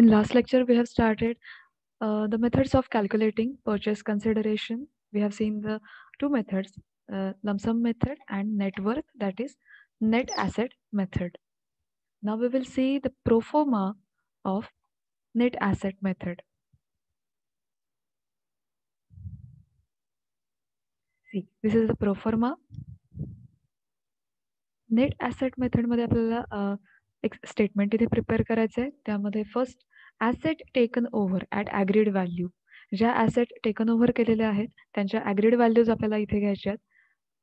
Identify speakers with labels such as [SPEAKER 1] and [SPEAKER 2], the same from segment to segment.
[SPEAKER 1] In last lecture, we have started the methods of calculating purchase consideration. We have seen the two methods, lump sum method and net worth, that is net asset method. Now we will see the pro forma of net asset method. See, this is the pro forma. Net asset मेथडमध्ये आपल्याला एक statement इथे prepare करायचं आहे. त्यामध्ये first asset taken over at agreed value. ज्या asset taken over केलेल्या आहेत त्यांच्या ॲग्रीड व्हॅल्यूज आपल्याला इथे घ्यायच्या आहेत.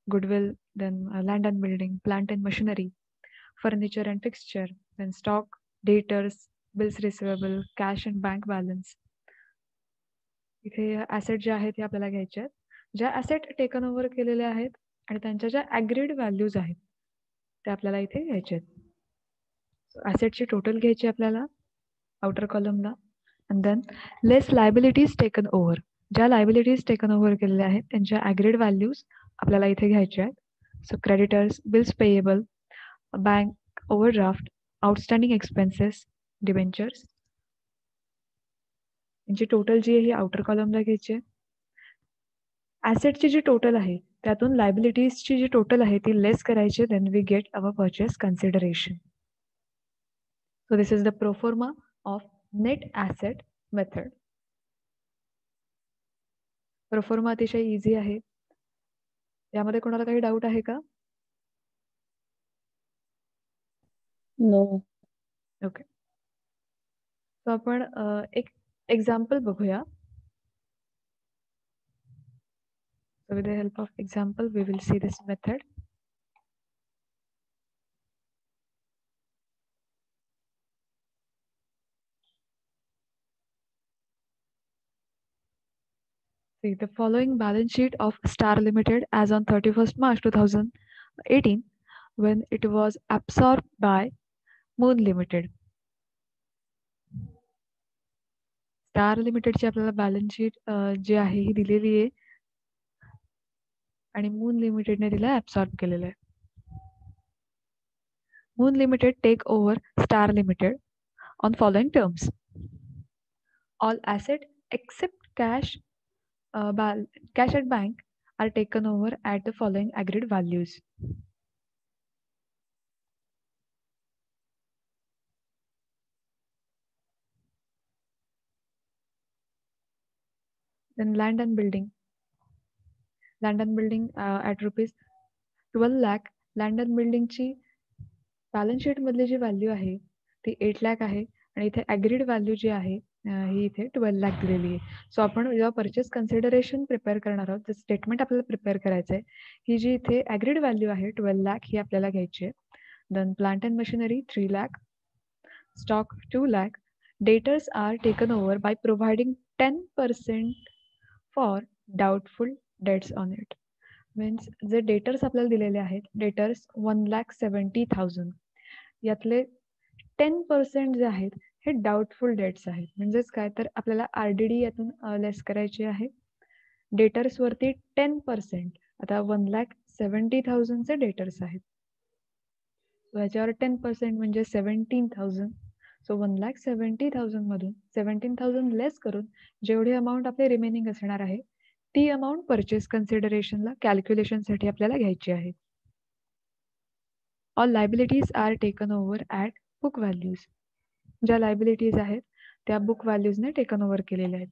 [SPEAKER 1] Goodwill, then land and building, plant and machinery, furniture and fixture, then stock, debtors, bills receivable, cash and bank balance. इथे asset जे आहेत ते आपल्याला घ्यायचे आहेत. ज्या ॲसेट टेकन ओव्हर केलेल्या आहेत आणि त्यांच्या ज्या ॲग्रीड व्हॅल्यूज आहेत ते आपल्याला इथे घ्यायचे आहेत. ॲसेटची टोटल घ्यायची आपल्याला outer कॉलमला. And than less liabilities taken over. ज्या लायबिलिटीज टेकन ओव्हर केलेल्या आहेत त्यांच्या ॲग्रीड व्हॅल्यूज आपल्याला इथे घ्यायच्या आहेत. So creditors, bills payable, bank overdraft, outstanding expenses, debentures यांची टोटल जी आहे ही आउटर कॉलमला घ्यायची आहे. ॲसेटची जी टोटल आहे त्यातून लायबिलिटीजची जी टोटल आहे ती लेस करायची. Then we get our purchase consideration. So this is the pro forma of net asset method. Pro forma अतिशय इझी आहे. यामध्ये कोणाला काही डाऊट आहे का?
[SPEAKER 2] नो.
[SPEAKER 1] ओके. सो आपण एक एक्झाम्पल बघूया. So with the help of example we will see this method. See the following balance sheet of Star Limited as on 31st March 2018 when it was absorbed by Moon Limited. Star लिमिटेडची आपल्याला balance sheet जी आहे ही दिलेली आहे आणि moon लिमिटेडने तिला absorb केलेलं आहे. Moon Limited take over Star Limited on following terms. All assets except cash at bank are taken over at the following agreed values. Then land and building. Land and building at rupees 12 lakh. Land and building ची balance sheet मधली जी value आहे ती 8 लाख आहे आणि इथे agreed value जी आहे ही इथे 12 लाख दिलेली आहे. सो आपण जेव्हा परचेस कन्सिडरेशन प्रिपेअर करणार आहोत, स्टेटमेंट आपल्याला प्रिपेअर करायचं आहे. ही जी इथे ॲग्रीड व्हॅल्यू आहे 12 लाख ही आपल्याला घ्यायची आहे. Then plant and machinery 3 lakh, stock 2 lakh. Debtors are taken over by providing 10% for doubtful debts on it. Means जे डेटर्स आपल्याला दिलेले आहेत, डेटर्स 1,70,000, यातले 10% जे आहेत हे डाऊटफुल डेट्स आहेत. म्हणजेच काय तर आपल्याला RDD यातून लेस करायची आहे. डेटर्स वरती 10%, आता 1,70,000 चे डेटर्स आहेत. याच्यावर 10% म्हणजे 17,000. सो 1,70,000 मधून 17,000 लेस करून जेवढी अमाऊंट आपली रिमेनिंग असणार आहे ती अमाऊंट परचेस कन्सिडरेशनला कॅल्क्युलेशनसाठी आपल्याला घ्यायची आहे. All liabilities are taken over at book values. ज्या लायबिलिटीज आहेत त्या बुक व्हॅल्यूजने टेकन ओव्हर केलेल्या आहेत.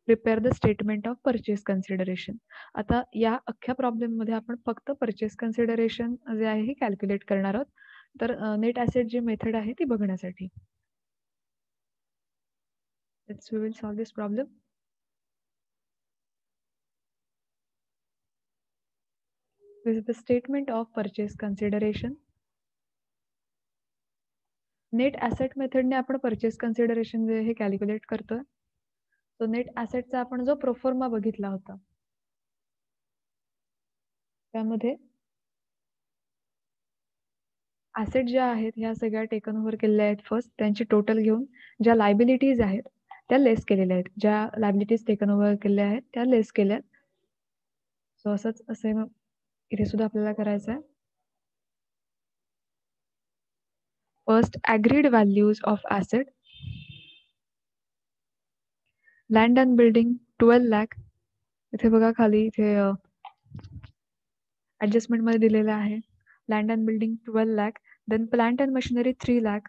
[SPEAKER 1] Prepare the statement of purchase consideration. आता या अख्ख्या प्रॉब्लेममध्ये आपण फक्त परचेस कन्सिडरेशन जे आहे हे कॅल्क्युलेट करणार आहोत. तर नेट ॲसेट जी मेथड आहे ती बघण्यासाठी let's we will solve this problem. This is the statement of purchase consideration. Net asset मेथडने आपण परचेस कन्सिडरेशन जे हे कॅल्क्युलेट करतोय. सो नेट ॲसेटचा आपण जो प्रोफॉर्मा बघितला होता त्यामध्ये ॲसेट ज्या आहेत ह्या सगळ्या टेकन ओव्हर केलेल्या आहेत. फर्स्ट त्यांची टोटल घेऊन ज्या लायबिलिटीज आहेत त्या लेस केलेल्या आहेत. ज्या लायबिलिटीज टेकन ओव्हर केलेल्या आहेत त्या लेस केल्या. सो असंच असे इथे सुद्धा आपल्याला करायचं आहे. First agreed values of asset. Land and building 12 lakh. इथे बघा खाली इथे ऍडजस्टमेंट मध्ये दिलेलं आहे. Land and building 12 lakh. Then plant and machinery 3 lakh.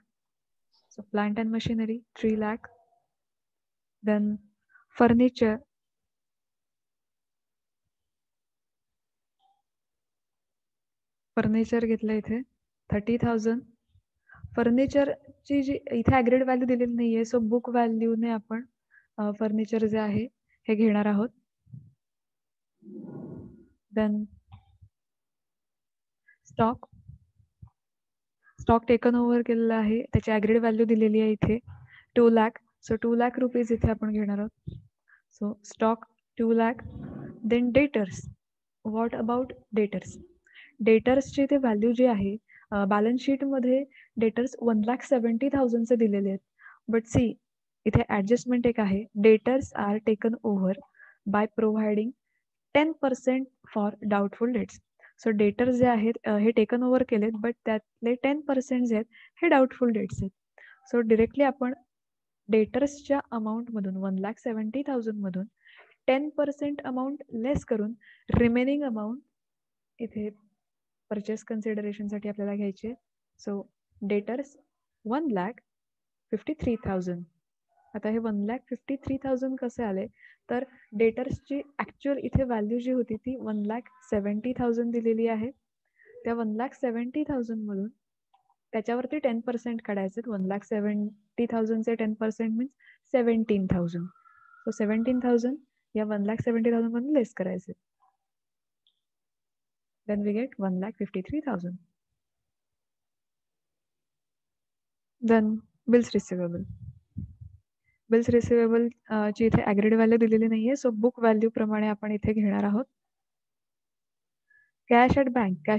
[SPEAKER 1] So plant and machinery 3 lakh. Then furniture घेतलं इथे 30,000. फर्निचरची जी इथे ॲग्रीड व्हॅल्यू दिलेली नाहीये, सो बुक व्हॅल्यूने आपण फर्निचर जे आहे हे घेणार आहोत. देन स्टॉक टेकन ओव्हर केलेला आहे, त्याची ॲग्रीड व्हॅल्यू दिलेली आहे इथे 2 लाख. सो 2 लाख रुपीज इथे आपण घेणार आहोत. So stock 2 lakh. Then debtors. What about debtors? डेटर्सची इथे व्हॅल्यू जी आहे बॅलन्स शीटमध्ये डेटर्स 1,70,000 दिलेले आहेत. बट सी इथे ऍडजस्टमेंट एक आहे. Debtors are taken over by providing 10% for doubtful debts. So debtors जे आहेत हे टेकन ओव्हर केलेत, बट त्यातले 10% जे आहेत हे डाऊटफुल डेट्स आहेत. सो डिरेक्टली आपण डेटर्सच्या अमाऊंटमधून 1,70,000 मधून 10% अमाऊंट लेस करून रिमेनिंग अमाऊंट इथे परचेस कन्सिडरेशनसाठी आपल्याला घ्यायचे. So debtors 1,53,000. आता हे 1,53,000 कसे आले? तर डेटर्सची ऍक्च्युअल इथे व्हॅल्यू जी होती ती 1,70,000 दिलेली आहे. त्या 1,70,000 मधून त्याच्यावरती 10% काढायचे. 1,70,000चे 10% मीन्स 17,000. सो 17,000 या 1,70,000 मधून लेस करायचे. Then we get 1,53,000. Then bills receivable. Bills receivable ची इथे ॲग्रीड व्हॅल्यू दिलेली नाहीये, सो बुक व्हॅल्यू प्रमाणे आपण इथे घेणार आहोत. कॅश ॲट बँक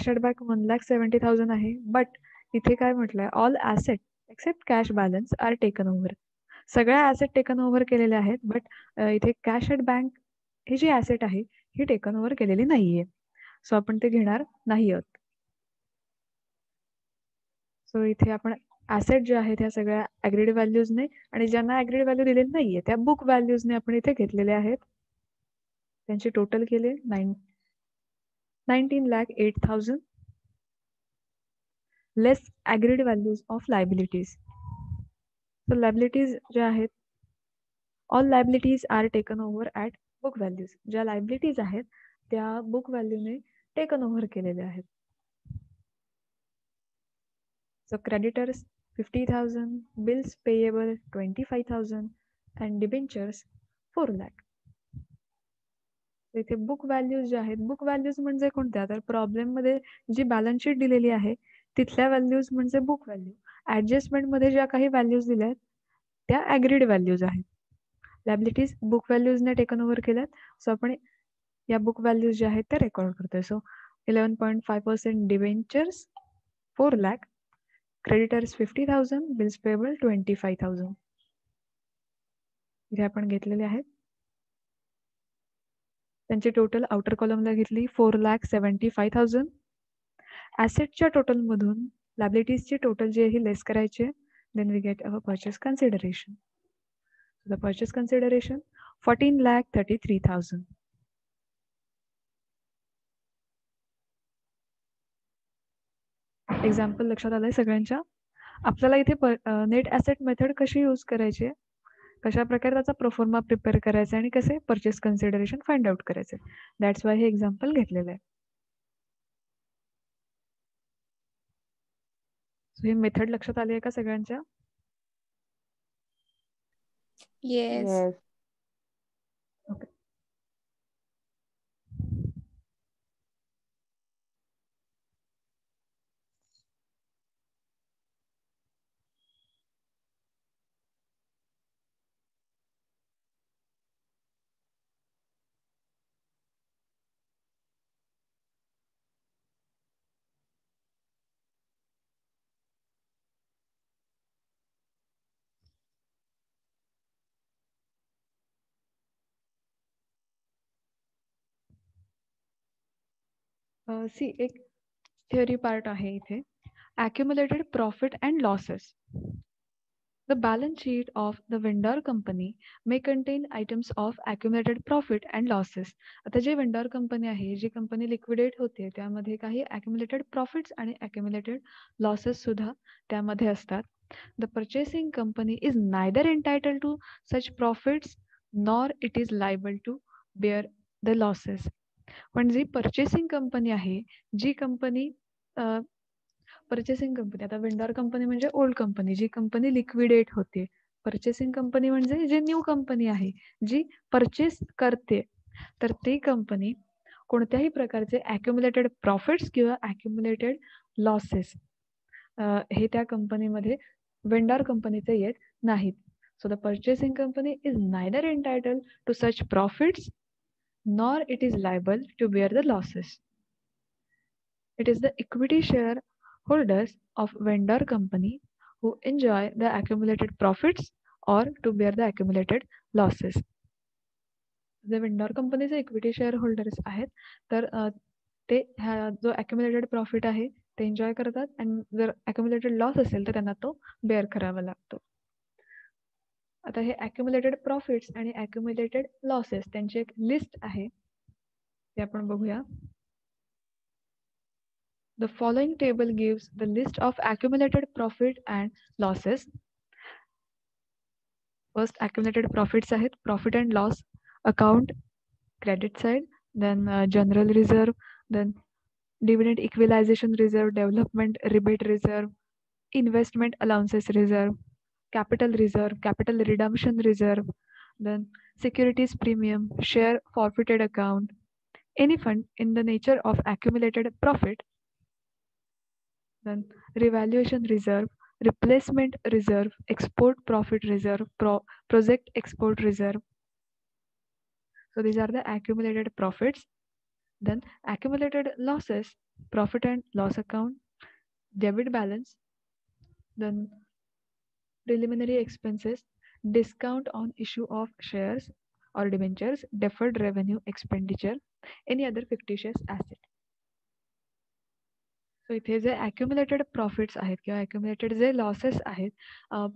[SPEAKER 1] 1,70,000 आहे. बट इथे काय म्हटलंय? All asset except cash balance are taken over. सगळ्या ॲसेट टेकन ओव्हर केलेल्या आहेत, बट इथे कॅश ॲट बँक ही जी ॲसेट आहे ही टेकन ओव्हर केलेली नाहीये. सो आपण ते घेणार नाही आहोत. सो इथे आपण ॲसेट जे आहेत ह्या सगळ्या ॲग्रीड व्हॅल्यूजने आणि ज्यांना ॲग्रीड व्हॅल्यू दिलेली नाहीये त्या बुक व्हॅल्यूजने आपण इथे घेतलेले आहेत. त्यांचे टोटल केले 19,08,000 less agreed values of liabilities. So liabilities ज्या आहेत all liabilities are taken over at book values. ज्या लायबिलिटीज आहेत त्या बुक व्हॅल्यूने टेकन ओव्हर केलेल्या आहेत. So creditors 50,000, bills payable 25,000 and debentures 4 lakh. इथे बुक व्हॅल्यूज ज्या आहेत, बुक व्हॅल्यूज म्हणजे कोणत्या? तर प्रॉब्लेम मध्ये जी बॅलन्स शीट दिलेली आहे तिथल्या व्हॅल्यूज म्हणजे बुक व्हॅल्यू. ऍडजस्टमेंट मध्ये ज्या काही व्हॅल्यूज दिल्या आहेत त्या ॲग्रीड व्हॅल्यूज आहेत. लायबिलिटीज बुक व्हॅल्यूजने टेकन ओव्हर केल्यात, सो आपण या बुक व्हॅल्यूज ज्या आहेत त्या रेकॉर्ड करतोय. So 11.5% debentures 4 lakh, creditors 50,000, bills payable 25,000 इथे आपण घेतलेले आहेत. त्यांची टोटल आउटर कॉलमला घेतली 4,75,000. ॲसेटच्या टोटल मधून लायबिलिटीजची टोटल जे आहे लेस करायचे. Then we get our purchase consideration. The purchase consideration 14,33,000. Example लक्षात आलंय सगळ्यांच्या? आपल्याला इथे नेट ॲसेट मेथड कशी यूज करायची, कशा प्रकारे त्याचा प्रोफॉर्मा प्रिपेअर करायचा आणि कसे परचेस कन्सिडरेशन फाइंड आउट करायचे, दॅट्स वाय हे एक्झाम्पल घेतलेलं आहे. सो ही मेथड लक्षात आली आहे का सगळ्यांच्या?
[SPEAKER 2] Yes.
[SPEAKER 1] ओके. सी एक थिअरी पार्ट आहे इथे, accumulated profit and losses. The balance sheet of the vendor company may contain items of accumulated profit and losses. आता जे vendor company आहे, जी कंपनी लिक्विडेट होते, त्यामध्ये काही accumulated profits आणि accumulated losses सुद्धा त्यामध्ये असतात. The purchasing company is neither entitled to such profits nor it is liable to bear the losses. पण जी पर्चेसिंग कंपनी आहे, जी कंपनी पर्चेसिंग कंपनी, आता वेंडर कंपनी म्हणजे ओल्ड कंपनी, जी कंपनी लिक्विडेट होते. Purchasing company म्हणजे जी new company आहे, जी purchase करते. तर ती कंपनी कोणत्याही प्रकारचे ॲक्युमुलेटेड प्रॉफिट्स किंवा ॲक्युमुलेटेड लॉसेस हे त्या कंपनीमध्ये वेंडर कंपनीचे येत नाहीत. So the purchasing company is neither entitle to such profits nor it is liable to bear the losses. It is the equity shareholders of vendor company who enjoy the accumulated profits or to bear the accumulated losses. जे vendor कंपनीचे equity share holders आहेत, तर ते ह्या जो ॲक्युमुलेटेड profit आहे ते enjoy करतात आणि जर ॲक्युमुलेटेड लॉस असेल तर त्यांना तो बेअर करावा लागतो. आता हे ॲक्युमुलेटेड प्रॉफिट्स आणि ॲक्युमुलेटेड लॉसेस त्यांची एक लिस्ट आहे, ते आपण बघूया. The following table gives the list of accumulated profit and losses. First, accumulated profits आहेत, profit and loss account, credit side, then general reserve, then dividend equalization reserve, development rebate reserve, investment allowances reserve, capital redemption reserve, then securities premium, share forfeited account, any fund in the nature of accumulated profit, then revaluation reserve, replacement reserve, export profit reserve, project export reserve. So these are the accumulated profits. Then accumulated losses, profit and loss account, debit balance, then preliminary expenses, discount on issue of shares or debentures, deferred revenue expenditure, any other fictitious asset. So इथे जे ॲक्युमुलेटेड profits आहेत किंवा ॲक्युमुलेटेड जे losses आहेत,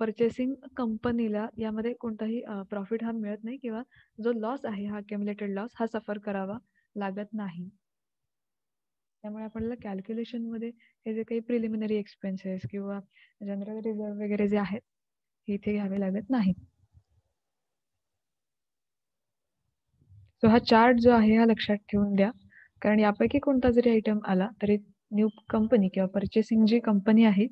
[SPEAKER 1] purchasing कंपनीला यामध्ये कोणताही profit हा मिळत नाही किंवा जो लॉस आहे हा ॲक्युमुलेटेड लॉस हा सफर करावा लागत नाही. त्यामुळे आपल्याला कॅल्क्युलेशनमध्ये हे जे काही प्रिलिमिनरी एक्सपेन्सेस किंवा जनरल रिझर्व वगैरे जे आहेत हे इथे घ्यावे लागत नाहीत. सो हा चार्ट जो आहे हा लक्षात ठेवून द्या, कारण यापैकी कोणता जरी आयटम आला तरी न्यू कंपनी किंवा पर्चेसिंग जी कंपनी आहे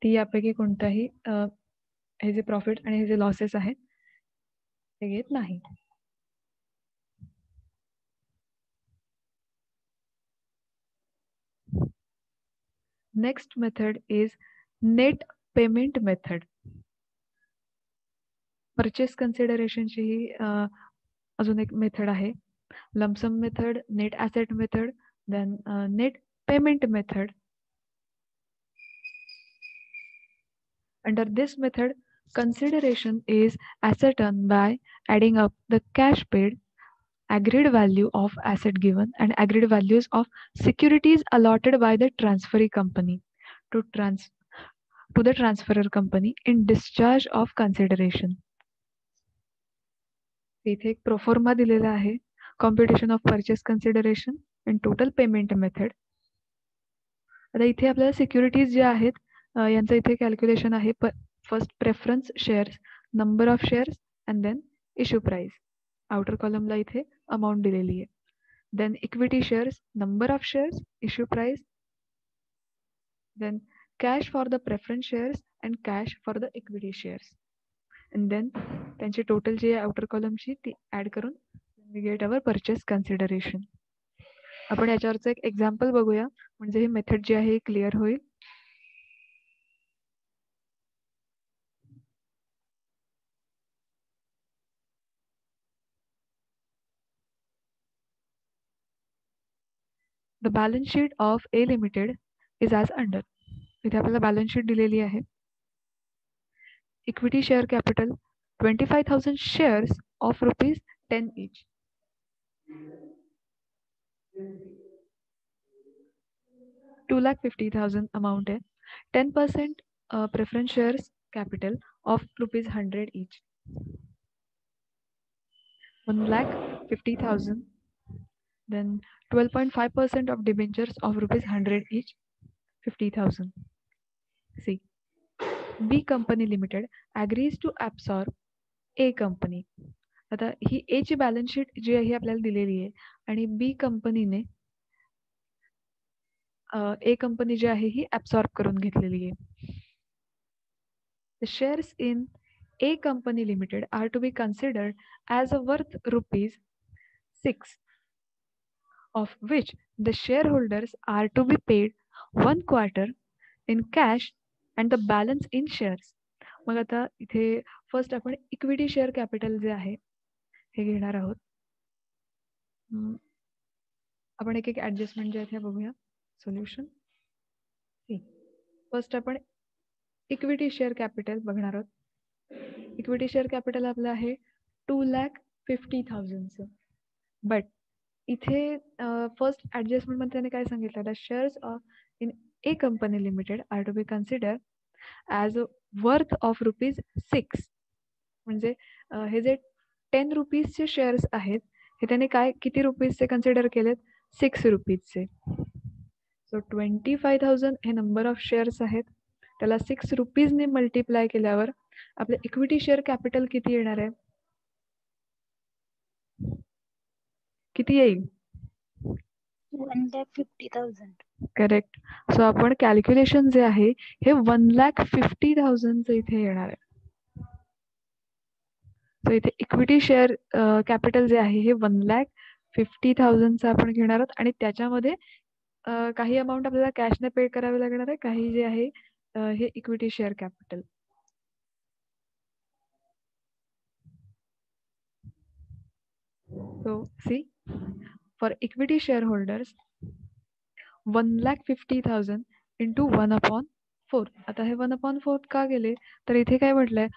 [SPEAKER 1] ती यापैकी कोणताही हे जे प्रॉफिट आणि हे जे लॉसेस आहेत ते घेत नाही. Next method is net payment method. Purchase कन्सिडरेशनची ही अजून एक मेथड आहे. Lump sum method, net asset method, then net payment method. Under this method, consideration is ascertained by adding up the cash paid, agreed value of asset given, and agreed values of securities allotted by the transferee company to the transferor company in discharge of consideration. इथे एक proforma दिलेला आहे, computation of purchase consideration and total payment method. आता इथे आपल्याला securities जे आहेत यांचं इथे कॅल्क्युलेशन आहे. First preference shares, number of shares and then issue price. Outer कॉलमला इथे अमाऊंट दिलेली आहे. Then equity shares, number of shares, issue price, then cash for the preference shares and cash for the equity shares. And then त्यांची total जी आहे outer कॉलमची ती add करून we get our purchase consideration. आपण याच्यावरचं एक एक्झाम्पल बघूया, म्हणजे ही मेथड जी आहे क्लिअर होईल. The balance sheet of A limited is as under. इथे आपल्याला बॅलन्स शीट दिलेली आहे. Equity share capital 25,000 shares of ₹10 each. $250,000 amount आहे. 10% preference shares capital of ₹100 each. 1,50,000. Then 12.5% of debentures of ₹100 each, 50,000. C. B company limited agrees to absorb A company. आता ही A ची balance sheet जी आहे आपल्याला दिलेली आहे आणि B कंपनीने A कंपनी जी आहे ही ऍब्सॉर्ब करून घेतलेली आहे. The shares in A company limited are to be considered as worth ₹6, of which the shareholders are to be paid 1/4 in cash and the balance in shares. मग आता इथे फर्स्ट आपण इक्विटी शेअर कॅपिटल जे आहे हे घेणार आहोत. आपण एक एक ऍडजस्टमेंट जे आहे बघूया. सोल्युशन. फर्स्ट आपण इक्विटी शेअर कॅपिटल बघणार आहोत. इक्विटी शेअर कॅपिटल आपलं आहे 2,50,000चं. बट इथे फर्स्ट ऍडजस्टमेंट मध्ये त्याने काय सांगितलं, the shares in A company limited are to be consider as worth of ₹6. म्हणजे हे जे 10 रुपीजचे शेअर्स आहेत हे त्याने काय किती रुपीजचे कन्सिडर केलेत, 6 रुपीजचे. सो 25,000 हे नंबर ऑफ शेअर्स आहेत, त्याला 6 रुपीजने मल्टिप्लाय केल्यावर आपलं इक्विटी शेअर कॅपिटल किती येणार आहे, किती येईल,
[SPEAKER 2] 1,50,000.
[SPEAKER 1] करेक्ट. सो आपण कॅल्क्युलेशन जे आहे हे 1,50,000 इथे येणार आहे. सो इथे इक्विटी शेअर कॅपिटल जे आहे हे 1,50,000 आपण घेणार आहोत आणि त्याच्यामध्ये काही अमाऊंट आपल्याला कॅशने पे करावे लागणार आहे, काही जे आहे हे equity share capital. So see, for equity shareholders 1,50,000 into 1/4. आता हे 1/4 का गेले तर इथे काय म्हटलंय,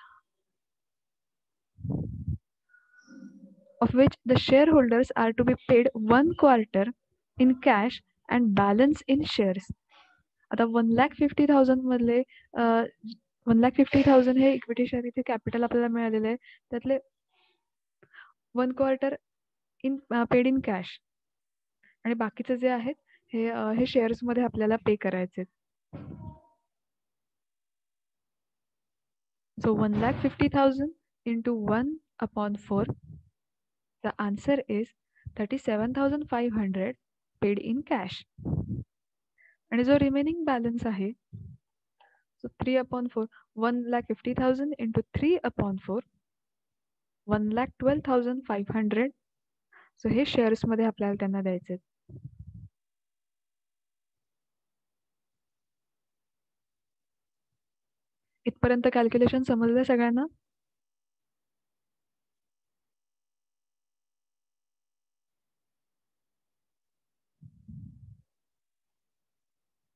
[SPEAKER 1] of which the shareholders are to be paid 1/4 in cash and balance in shares. आता 1,50,000 मधले 1,50,000 हे इक्विटी शेअर इथे कॅपिटल आपल्याला मिळालेलं आहे, त्यातले 1/4 इन पेड इन कॅश आणि बाकीचे जे आहेत हे शेअर्स मध्ये आपल्याला पे करायचे. So 1,50,000 into 1/4. The answer is 37,500 paid in cash. आणि जो रिमेनिंग बॅलन्स आहे, सो 3/4, 1,50,000 into 3/4, 1,12,500. सो हे शेअर्स मध्ये आपल्याला त्यांना द्यायचे. इथपर्यंत कॅल्क्युलेशन समजलं सगळ्यांना?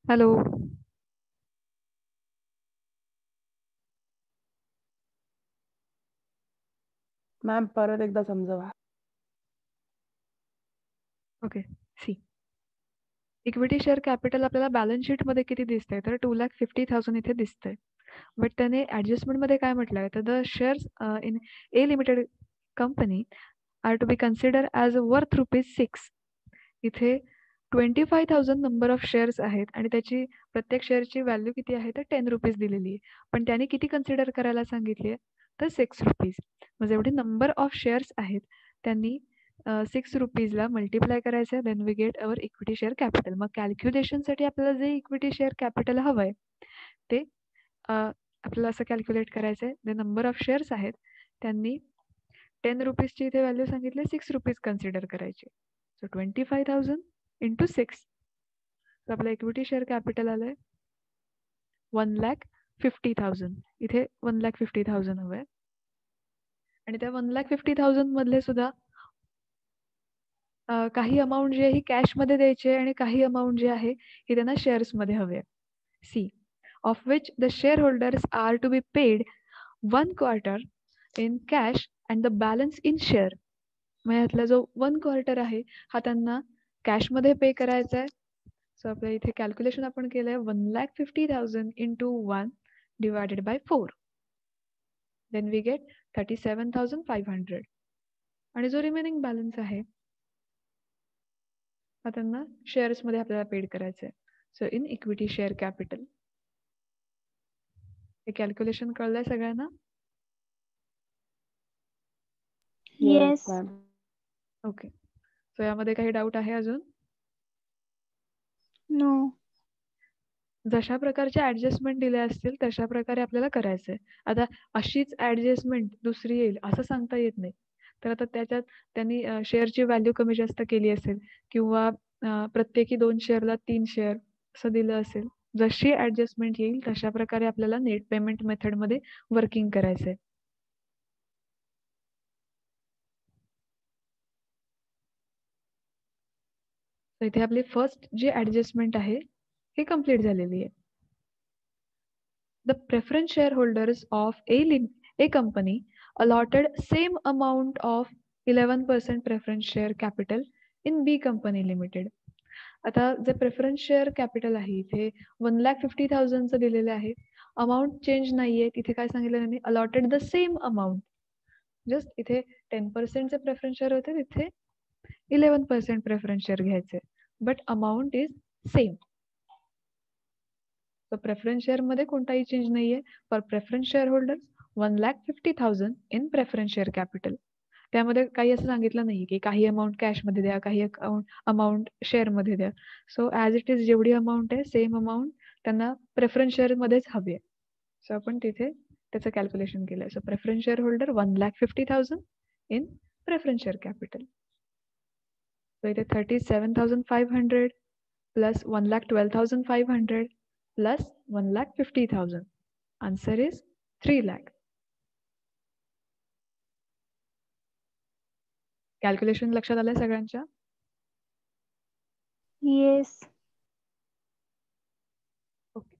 [SPEAKER 1] हॅलो.
[SPEAKER 3] मॅम परत एकदा समजावा.
[SPEAKER 1] Okay. See, equity share capital आपल्याला बॅलन्स शीट मध्ये किती दिसतंय तर 2,50,000 इथे दिसतंय. बट त्याने ऍडजस्टमेंट मध्ये काय म्हटलंय तर the shares in a limited company are to be consider as worth ₹6. इथे 25,000 नंबर ऑफ शेअर्स आहेत आणि त्याची प्रत्येक शेअरची व्हॅल्यू किती आहे तर 10 रुपीज दिलेली आहे, पण त्याने किती कन्सिडर करायला सांगितली आहे तर 6 रुपीज. म्हणजे एवढे नंबर ऑफ शेअर्स आहेत त्यांनी 6 रुपीजला मल्टिप्लाय करायचं आहे, then we get our equity share capital. मग कॅल्क्युलेशनसाठी आपल्याला जे इक्विटी शेअर कॅपिटल हवंय ते आपल्याला असं कॅल्क्युलेट करायचं आहे. जे नंबर ऑफ शेअर्स आहेत त्यांनी 10 रुपीजची इथे व्हॅल्यू सांगितली, 6 रुपीज कन्सिडर करायचे. So 25,000 into 6. तर आपलं इक्विटी शेअर कॅपिटल आलंय 1,50,000. इथे 1,50,000 हवंय आणि त्या 1,50,000 मधले सुद्धा काही अमाऊंट जी आहे ही कॅश मध्ये द्यायची आहे आणि काही अमाऊंट जी आहे ही त्यांना शेअर्स मध्ये हवी आहे. See, of which the share holders are to be paid 1/4 in cash and the balance in share. मग यातला जो 1/4 आहे हा त्यांना कॅश मध्ये पे करायचा आहे. सो आपल्या इथे कॅल्क्युलेशन आपण केलंय 1,50,000 into 1 divided by 4. Then we get 37,500. आणि जो रिमेनिंग बॅलन्स आहे हा त्यांना शेअर्स मध्ये आपल्याला पेड करायचं आहे. So in equity share capital. हे कॅल्क्युलेशन कळलंय सगळ्यांना?
[SPEAKER 2] Yes.
[SPEAKER 3] मॅम.
[SPEAKER 1] ओके. सो यामध्ये काही डाऊट आहे अजून?
[SPEAKER 2] No.
[SPEAKER 1] जशा प्रकारच्या ऍडजस्टमेंट दिल्या असतील तशा प्रकारे आपल्याला करायचंय. आता अशीच ऍडजस्टमेंट दुसरी येईल असं सांगता येत नाही. तर आता त्याच्यात त्यांनी शेअरची व्हॅल्यू कमी जास्त केली असेल किंवा प्रत्येकी 2 शेअरला 3 शेअर असं दिलं असेल. जशी ऍडजस्टमेंट येईल तशा प्रकारे आपल्याला नेट पेमेंट मेथडमध्ये वर्किंग करायचंय. इथे आपली फर्स्ट जी ऍडजस्टमेंट आहे ही कम्प्लीट झालेली आहे. The preference shareholders of a company allotted same amount of 11% preference share capital in B company limited. आता जे प्रेफरन्स शेअर कॅपिटल आहे इथे 1,50,000 दिलेले आहे. अमाऊंट चेंज नाहीये. तिथे काय सांगितलं त्यांनी? Allotted the same amount. Just इथे 10% चे प्रेफरन्स शेअर होते, तिथे 11% प्रेफरन्स शेअर घ्यायचे, बट अमाऊंट इज सेम. तर प्रेफरन्स शेअर मध्ये कोणताही चेंज नाहीये. For preference share holders 1,50,000 in preference share capital. त्यामध्ये काही असं सांगितलं नाही की काही अमाऊंट कॅश मध्ये द्या, काही अमाऊंट शेअर मध्ये द्या. सो ऍज इट इज जेवढी अमाऊंट आहे सेम अमाऊंट त्यांना प्रेफरन्स शेअर मध्येच हवी आहे. सो आपण तिथे त्याचं कॅल्क्युलेशन केलंय. So preference share holder 1,50,000 in preference share capital. So इथे 37,500 plus 1,12,500 plus 1,50,000. Answer is 3 lakh. Calculation लक्षात आलंय सगळ्यांच्या?
[SPEAKER 2] Yes.
[SPEAKER 1] Okay.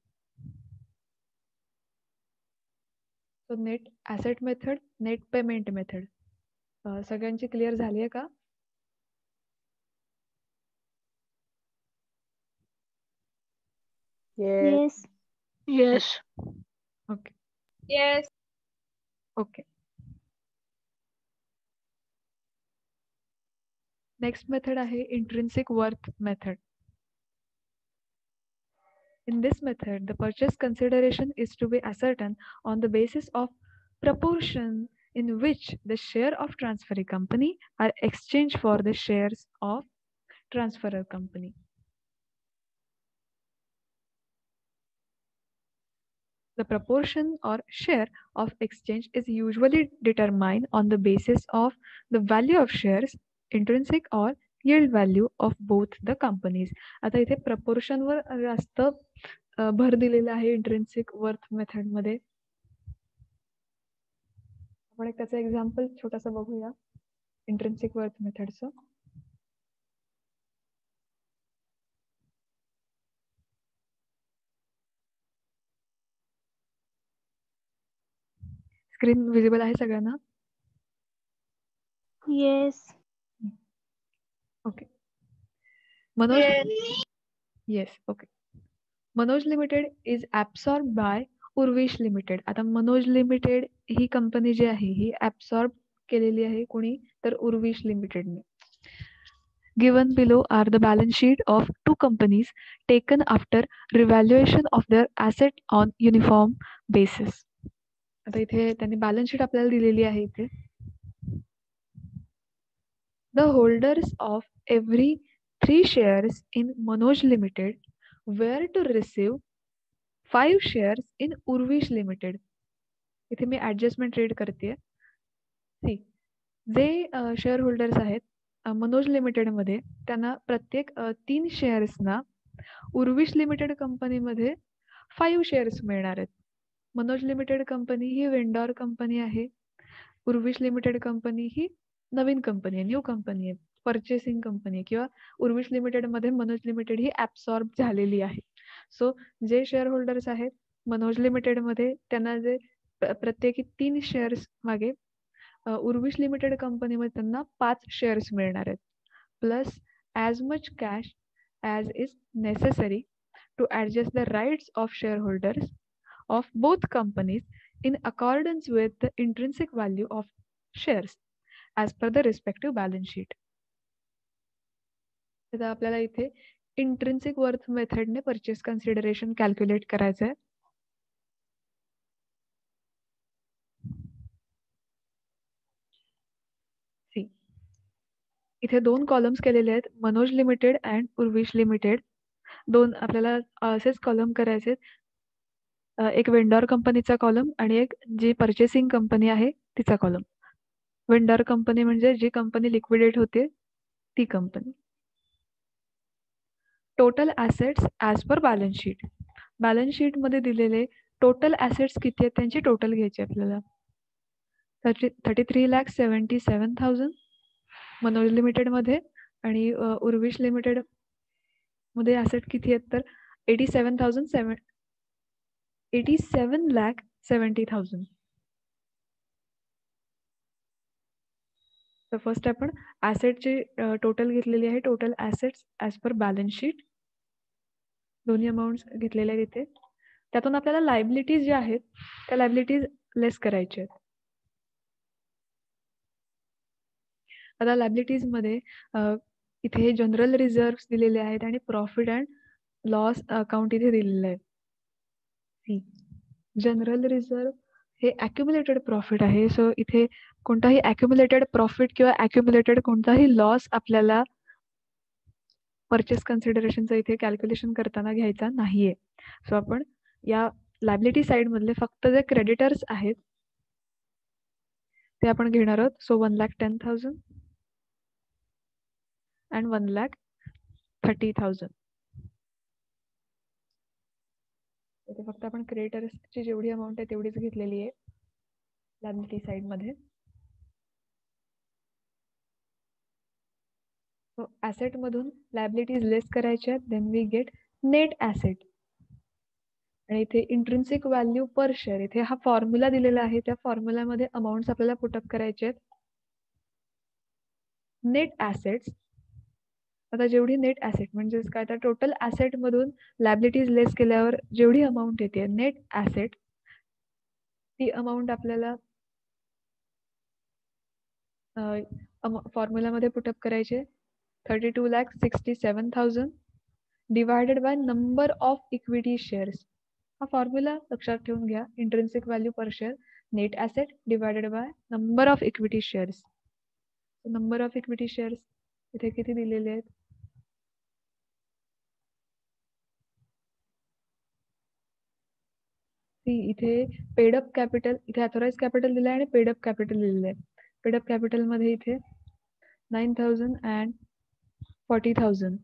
[SPEAKER 1] So net asset method, net payment method सगळ्यांची क्लिअर झाली आहे का?
[SPEAKER 2] Yes.
[SPEAKER 3] Yes.
[SPEAKER 1] Okay.
[SPEAKER 2] Yes.
[SPEAKER 1] Okay. Next method आहे intrinsic worth method. In this method, the purchase consideration is to be ascertained on the basis of proportion in which the share of transferee company are exchanged for the shares of transferor company. The proportion or share of exchange is usually determined on the basis of the value of shares, intrinsic or yield value of both the companies. आता इथे proportion वर जास्त भर दिलेला आहे intrinsic worth method मध्ये. आपण एक त्याचं एक्झाम्पल छोटासा बघूया इंट्रिन्सिक वर्थ मेथडचं. स्क्रीन विजिबल आहे सगळ्यांना?
[SPEAKER 2] Yes.
[SPEAKER 1] Okay. Manoj. Yes. Okay. Manoj limited is absorb by Urvish limited. आता मनोज लिमिटेड ही कंपनी जी आहे ही ऍब्सॉर्ब केलेली आहे कोणी? तर Urvish लिमिटेडने. Given below are the balance sheet of two companies taken after revaluation of their asset on uniform basis. आता इथे त्यांनी बॅलन्स शीट आपल्याला दिलेली आहे इथे. The holders of every 3 shares in Manoj Limited were to receive 5 shares in Urvish Limited. इथे मी adjustment read करते. जे शेअर होल्डर्स आहेत मनोज लिमिटेड मध्ये त्यांना प्रत्येक 3 शेअर्सना उर्विश लिमिटेड कंपनीमध्ये 5 शेअर्स मिळणार आहेत. मनोज लिमिटेड कंपनी ही वेंडॉर कंपनी आहे. उर्विश लिमिटेड कंपनी ही नवीन कंपनी आहे, न्यू कंपनी आहे, परचेसिंग कंपनी किंवा उर्विश लिमिटेड मध्ये मनोज लिमिटेड ही ऍब्सॉर्ब झालेली आहे. सो जे शेअर होल्डर्स आहेत मनोज लिमिटेड मध्ये त्यांना जे प्रत्येकी 3 शेअर्स मागे उर्विश लिमिटेड कंपनीमध्ये त्यांना 5 शेअर्स मिळणार आहेत. Plus as much cash as is necessary to adjust the rights of share holders of both companies in accordance with the intrinsic value of shares as per the respective balance sheet. आता आपल्याला इथे intrinsic worth मेथडने purchase consideration calculate करायचं आहे. See इथे 2 columns केलेले आहेत, Manoj limited and Urvish limited. दोन आपल्याला असेच कॉलम करायचे, एक वेंडॉर कंपनीचा कॉलम आणि एक जी परचेसिंग कंपनी आहे तिचा कॉलम. वेंडॉर कंपनी म्हणजे जी कंपनी लिक्विडेट होते ती company. Total assets as per balance sheet. Balance शीटमध्ये दिलेले टोटल ॲसेट्स किती आहेत त्यांची टोटल घ्यायची आपल्याला. 33,77,000 मनोज लिमिटेडमध्ये आणि उर्विश लिमिटेड मध्ये ॲसेट किती आहेत तर 87,70,000. तर फर्स्ट आपण ॲसेटची टोटल घेतलेली आहे, total assets as per balance sheet. दोन्ही अमाऊंट्स घेतलेले आहेत इथे. त्यातून आपल्याला लायबिलिटीज ज्या आहेत त्या लायबिलिटीज लेस करायच्या आहेत. आता लायबिलिटीजमध्ये इथे जनरल रिझर्व्ह दिलेले आहेत आणि प्रॉफिट अँड लॉस अकाउंट इथे दिलेलं आहे. जनरल रिझर्व्ह हे अक्युमुलेटेड प्रॉफिट आहे. सो इथे कोणताही अक्युमुलेटेड प्रॉफिट किंवा अक्युमुलेटेड कोणताही लॉस आपल्याला परचेस कन्सिडरेशनचं इथे कॅल्क्युलेशन करताना घ्यायचा नाहीये. सो आपण या लायबिलिटी साइड मधले फक्त जे क्रेडिटर्स आहेत ते आपण घेणार आहोत. So 1,10,000 and 1,30,000. इथे फक्त आपण क्रेडिटर्सची जेवढी अमाऊंट आहे तेवढीच घेतलेली आहे लायबिलिटी साइड मध्ये. सो ॲसेट मधून लायबिलिटीज लेस करायच्या, then we get net asset. आणि इथे इंट्रिन्सिक व्हॅल्यू पर शेअर, इथे हा फॉर्म्युला दिलेला आहे, त्या फॉर्म्युलामध्ये अमाऊंट्स आपल्याला पुटअप करायचे आहेत. Net assets. आता जेवढी नेट ॲसेट म्हणजेच काय तर टोटल ॲसेट मधून लायबिलिटीज लेस केल्यावर जेवढी अमाऊंट येते नेट ॲसेट, ती अमाऊंट आपल्याला फॉर्म्युलामध्ये पुटअप करायचे. 32,67,000 divided by number of equity shares. हा फॉर्म्युला लक्षात ठेवून घ्या. Intrinsic value per share net asset divided by number of equity shares. Number of equity shares इथे किती दिलेले आहेत, इथे पेडअप कॅपिटल, इथे ऑथोराइज कॅपिटल दिलं आहे आणि पेडअप कॅपिटल दिलेलं आहे. पेडअप कॅपिटल मध्ये इथे 9,000 अँड 40,000.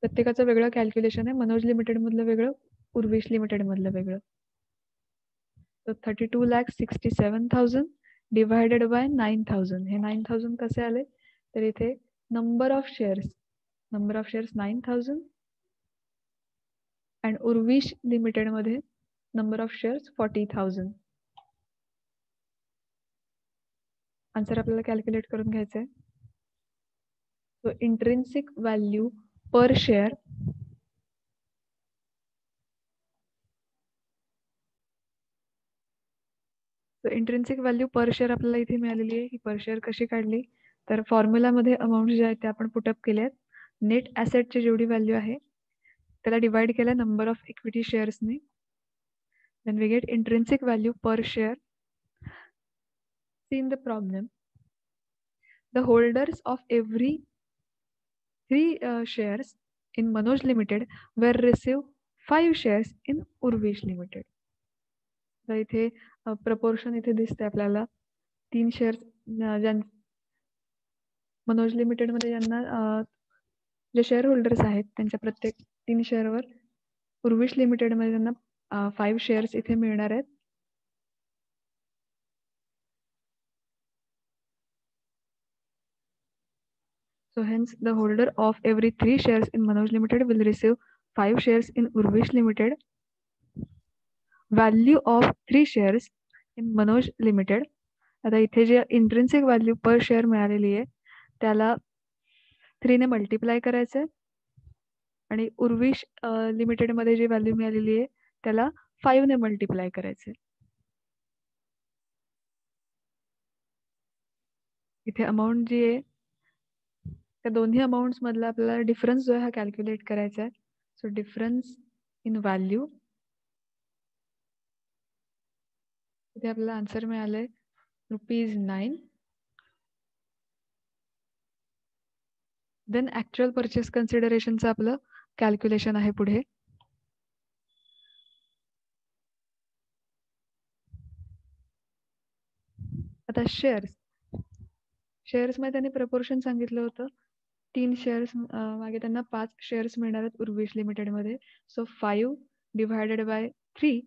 [SPEAKER 1] प्रत्येकाचं वेगळं कॅल्क्युलेशन आहे. मनोज लिमिटेड मधलं वेगळं, उर्विश लिमिटेड मधलं वेगळं. तर 32,67,000 डिवायडेड बाय 9,000. हे 9,000 कसे आले तर इथे number of shares 9,000 and Urvish limited मध्ये नंबर ऑफ शेअर्स 40,000. आन्सर आपल्याला कॅल्क्युलेट करून घ्यायचं आहे. So intrinsic value per share intrinsic value per share आपल्याला इथे मिळालेली आहे. ही पर शेअर कशी काढली तर फॉर्म्युलामध्ये अमाऊंट जे आहेत ते आपण पुटअप केले आहेत. नेट ॲसेटची जेवढी व्हॅल्यू आहे त्याला डिवाइड केलं नंबर ऑफ इक्विटी शेअर्सने, then we get intrinsic value per share. See in the problem, the holders of every 3 shares in Manoj Limited were receive 5 shares in Urvish Limited. तर इथे proportion इथे दिसते आपल्याला. 3 shares Manoj limited मध्ये ज्यांना जे share holders आहेत त्यांच्या प्रत्येक 3 शेअरवर, उर्विश लिमिटेड मध्ये त्यांना 5 शेअर्स इथे मिळणार आहेत. So hence the holder of every 3 shares in Manoj Limited will receive 5 shares in Urvish Limited. Value of 3 shares in Manoj Limited. आता इथे जे इंट्रिन्सिक व्हॅल्यू पर शेअर मिळालेली आहे त्याला 3 ने मल्टिप्लाय करायचं आहे आणि उर्विश लिमिटेड मध्ये जी व्हॅल्यू मिळालेली आहे त्याला 5 ने मल्टिप्लाय करायचं आहे. इथे अमाऊंट जी आहे त्या दोन्ही अमाऊंट्स मधला आपल्याला डिफरन्स जो आहे हा कॅल्क्युलेट करायचा आहे. सो डिफरन्स इन व्हॅल्यू, इथे आपल्याला आन्सर मिळालंय ₹9. देन ऍक्च्युअल परचेस कन्सिडरेशनचं आपलं कॅल्क्युलेशन आहे पुढे. आता शेअर्समध्ये त्यांनी प्रपोर्शन सांगितलं होतं. 3 शेअर्स मागे त्यांना 5 शेअर्स मिळणार आहेत उर्विश लिमिटेडमध्ये. So 5 divided by 3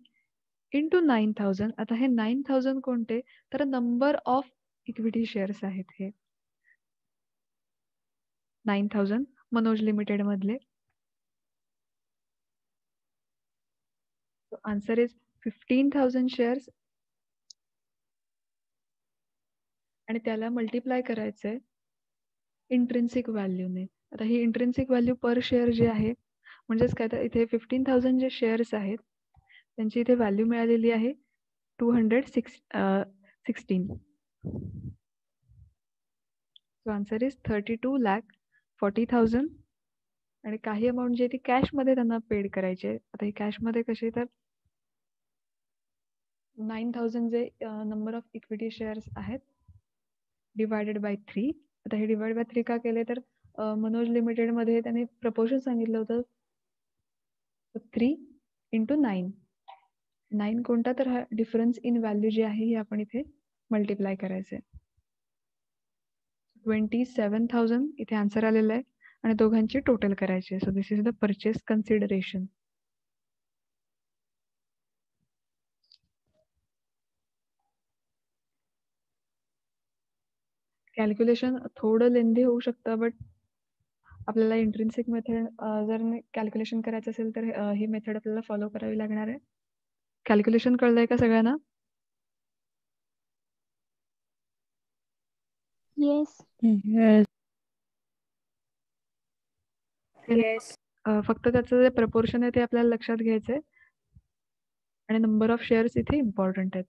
[SPEAKER 1] into 9,000. आता हे 9,000 कोणते, तर नंबर ऑफ इक्विटी शेअर्स आहेत हे 9,000 मनोज लिमिटेड मधले. आन्सर इज 15,000 शेअर्स आणि त्याला मल्टिप्लाय करायचंय इंट्रिन्सिक व्हॅल्यूने. आता ही इंट्रिन्सिक व्हॅल्यू पर शेअर जी आहे, म्हणजेच काय तर इथे 15,000 जे शेअर्स आहेत त्यांची इथे व्हॅल्यू मिळालेली आहे 216. सो आन्सर इज 32,40,000 आणि काही अमाऊंट जी आहे ती कॅशमध्ये त्यांना पेड करायची आहे. आता ही कॅशमध्ये कशी, तर 9,000 जे नंबर ऑफ इक्विटी शेअर्स आहेत डिवायडेड बाय 3. आता हे डिवाइड बाय 3 का केले, तर मनोज लिमिटेडमध्ये त्यांनी प्रपोर्शन सांगितलं होतं 3 इंटू 9. 9 कोणता, तर हा डिफरन्स इन व्हॅल्यू जी आहे ही आपण इथे मल्टिप्लाय करायचं आहे. 27,000 इथे आन्सर आलेला आहे आणि दोघांची टोटल करायची आहे. So this is the purchase consideration. Calculation थोडं लेंदी होऊ शकतं, बट आपल्याला इंट्रिन्सिक मेथड जर कॅल्क्युलेशन करायचं असेल तर ही मेथड आपल्याला फॉलो करावी लागणार आहे. कॅल्क्युलेशन कळलंय का सगळ्यांना?
[SPEAKER 2] Yes.
[SPEAKER 3] Yes.
[SPEAKER 2] Yes.
[SPEAKER 1] फक्त त्याचं जे प्रपोर्शन आहे ते आपल्याला लक्षात घ्यायचंय आणि नंबर ऑफ शेअर्स इथे इम्पॉर्टंट आहेत.